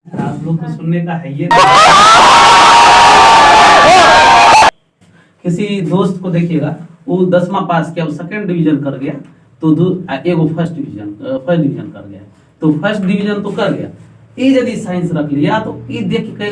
आप लोग को सुनने का है ये। किसी दोस्त को देखिएगा, वो 10वां पास किया, वो सेकंड डिवीजन कर गया, तो एगो फर्स्ट डिवीजन कर गया, तो फर्स्ट डिवीजन तो कर गया। ये यदि साइंस रख लिया तो ये देख के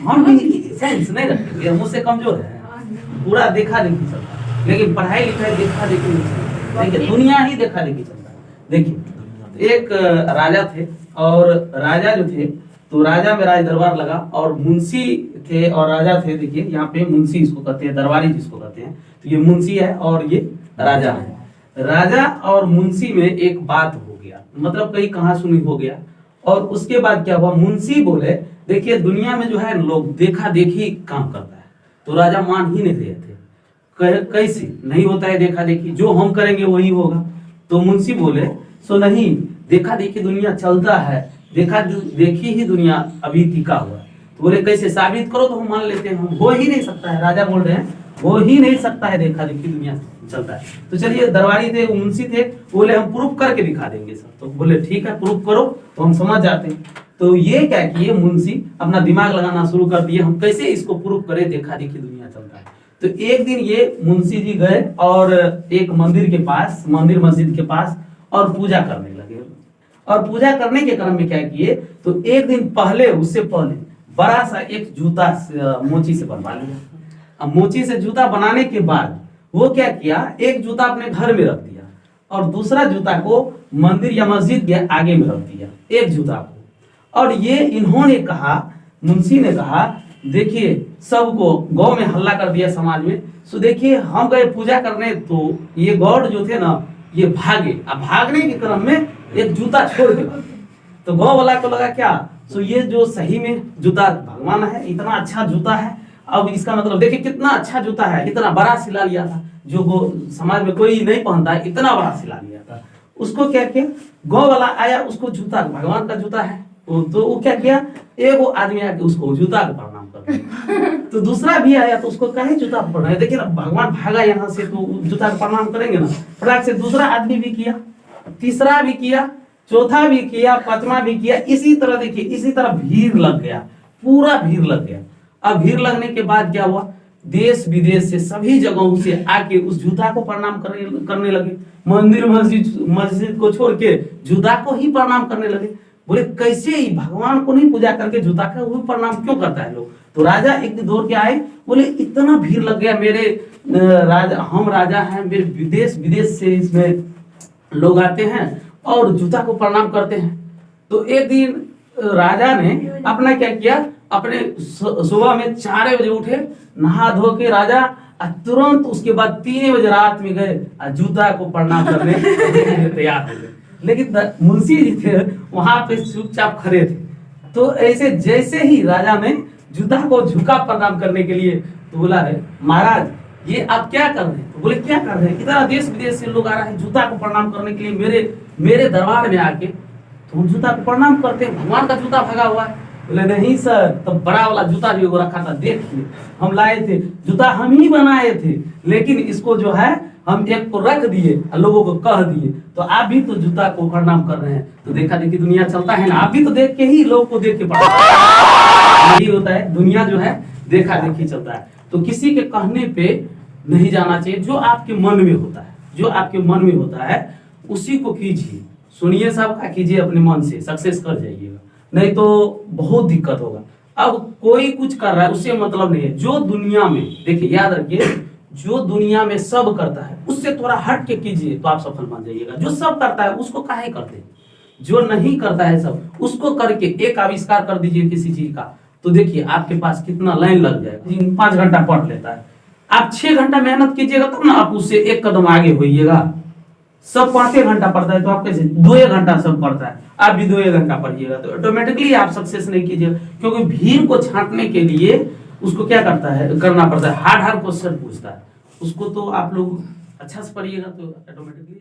हम भी साइंस नहीं रखेंगे, हम उससे कमजोर है। पूरा देखा देखी चलता है, लेकिन पढ़ाई लिखाई देखा देखी नहीं चलता। देखिए दुनिया ही देखा देखी चलता है। देखिए एक राजा थे, और राजा जो थे, तो राजा में राज दरबार लगा, और मुंशी थे और राजा थे। देखिए यहाँ पे मुंशी इसको कहते हैं, दरबारी जिसको कहते हैं, तो ये मुंशी है और ये राजा है। राजा और मुंशी में एक बात हो गया, मतलब कहीं कहा सुनी हो गया। और उसके बाद क्या हुआ, मुंशी बोले देखिए दुनिया में जो है लोग देखा देखी काम करता है, तो राजा मान ही नहीं रहे थे। कैसे नहीं होता है देखा देखी, जो हम करेंगे वही होगा। तो मुंशी बोले सो नहीं, देखा देखी दुनिया चलता है, देखा देखी ही दुनिया अभी टिका हुआ है। तो बोले कैसे, साबित करो तो हम मान लेते हैं। हम हो ही नहीं सकता है, राजा बोल रहे हैं हो ही नहीं सकता है, देखा देखी दुनिया चलता है। तो चलिए दरबारी थे, मुंशी थे, बोले हम प्रूफ करके दिखा देंगे सर। तो बोले ठीक है प्रूफ करो, तो हम समझ जाते हैं। तो ये क्या किए, मुंशी अपना दिमाग लगाना शुरू कर दिए, हम कैसे इसको प्रूफ करें देखा देखी दुनिया चलता है। तो एक दिन ये मुंशी जी गए और एक मंदिर के पास, मंदिर मस्जिद के पास, और पूजा करने लगे। और पूजा करने के क्रम में क्या किए, तो एक दिन पहले, उससे पहले बड़ा सा एक जूता मोची से बनवा लिया। अब मोची से जूता बनाने के बाद वो क्या किया, एक जूता अपने घर में रख दिया और दूसरा जूता को मंदिर या मस्जिद के आगे में रख दिया, एक जूता को। और ये इन्होंने कहा, मुंशी ने कहा देखिए सबको गांव में हल्ला कर दिया समाज में। सो देखिए हम गए पूजा करने, तो ये गॉड जो थे ना ये भागे। अब भागने के क्रम में एक जूता छोड़ के, तो गांव वाला को लगा क्या, सो ये जो सही में जूता भगवान है, इतना अच्छा जूता है। अब इसका मतलब देखिए कितना अच्छा जूता है, इतना बड़ा सिला लिया था, जो समाज में कोई नहीं पहनता है, इतना बड़ा सिला लिया था। उसको क्या किया, गांव वाला आया, उसको जूता भगवान का जूता है, तो वो क्या किया, एगो आदमी आके उसको जूता को प्रणाम कर दिया। तो दूसरा भी आया, तो उसको कहे जूता को प्रणाम, देखिए ना भगवान भागा यहाँ से, तो जूता को प्रणाम करेंगे ना। फटाक से दूसरा आदमी भी किया, तीसरा भी किया, चौथा भी किया, पांचवा भी किया। इसी तरह देखिए, इसी तरह भीड़ लग गया, पूरा भीड़ लग गया। अब भीड़ लगने के बाद क्या हुआ, देश विदेश से सभी जगहों से आके उस जूता को प्रणाम करने लगे। मंदिर मस्जिद को छोड़ के जूता को ही प्रणाम करने लगे। बोले कैसे ही भगवान को नहीं पूजा करके जूता का वो प्रणाम क्यों करता है लोग। तो राजा एक दिन दौड़ के आए, बोले इतना भीड़ लग गया, मेरे राजा, हम राजा हैं, मेरे विदेश विदेश से इसमें लोग आते हैं और जूता को प्रणाम करते हैं। तो एक दिन राजा ने अपना क्या किया, अपने सुबह में 4 बजे उठे, नहा धो के राजा तुरंत उसके बाद 3 बजे रात में गए जूता को प्रणाम करने तैयार हो गए। लेकिन मुंशी जी थे वहां पे चुपचाप खड़े थे। तो ऐसे जैसे ही राजा ने जूता को झुका प्रणाम करने के लिए, तो बोला है महाराज ये आप क्या कर रहे हैं। तो बोले क्या कर रहे हैं, इतना देश विदेश से लोग आ रहे हैं जूता को प्रणाम करने के लिए मेरे दरबार में आके, तो हम जूता को प्रणाम करते हैं, भगवान का जूता भगा हुआ है। बोले नहीं सर, तब बड़ा वाला जूता भी रखा था, देखिए हम लाए थे, जूता हम ही बनाए थे, लेकिन इसको जो है हम एक को रख दिए और लोगों को कह दिए, तो आप भी तो जूता को प्रणाम कर रहे हैं। तो देखा देखी दुनिया चलता है ना, आप भी तो देख के ही लोगों को देख के प्रणाम, यही होता है, दुनिया जो है देखा देखी चलता है। तो किसी के कहने पे नहीं जाना चाहिए, जो आपके मन में होता है, जो आपके मन में होता है उसी को कीजिए। सुनिए सबका, कीजिए अपने मन से, सक्सेस कर जाइएगा, नहीं तो बहुत दिक्कत होगा। अब कोई कुछ कर रहा है उससे मतलब नहीं है, जो दुनिया में देखिए याद रखिए, जो दुनिया में सब करता है उससे थोड़ा हट के कीजिए तो आप सफल मान जाइएगा। जो सब करता है उसको काहे करते हैं, जो नहीं करता है सब उसको करके एक आविष्कार कर दीजिए किसी चीज का, तो देखिए आपके पास कितना लाइन लग जाएगा। 5 घंटा पढ़ लेता है, आप 6 घंटा मेहनत कीजिएगा तब ना आप उससे एक कदम आगे होइएगा। सब 5 घंटा पढ़ता है तो आप कैसे 2 घंटा सब पढ़ता है, आप भी 2 घंटा पढ़िएगा, तो ऑटोमेटिकली आप सक्सेस नहीं कीजिएगा। क्योंकि भीड़ को छांटने के लिए उसको क्या करना पड़ता है, हार्ड क्वेश्चन पूछता है, उसको तो आप लोग अच्छा से पढ़िएगा तो ऑटोमेटिकली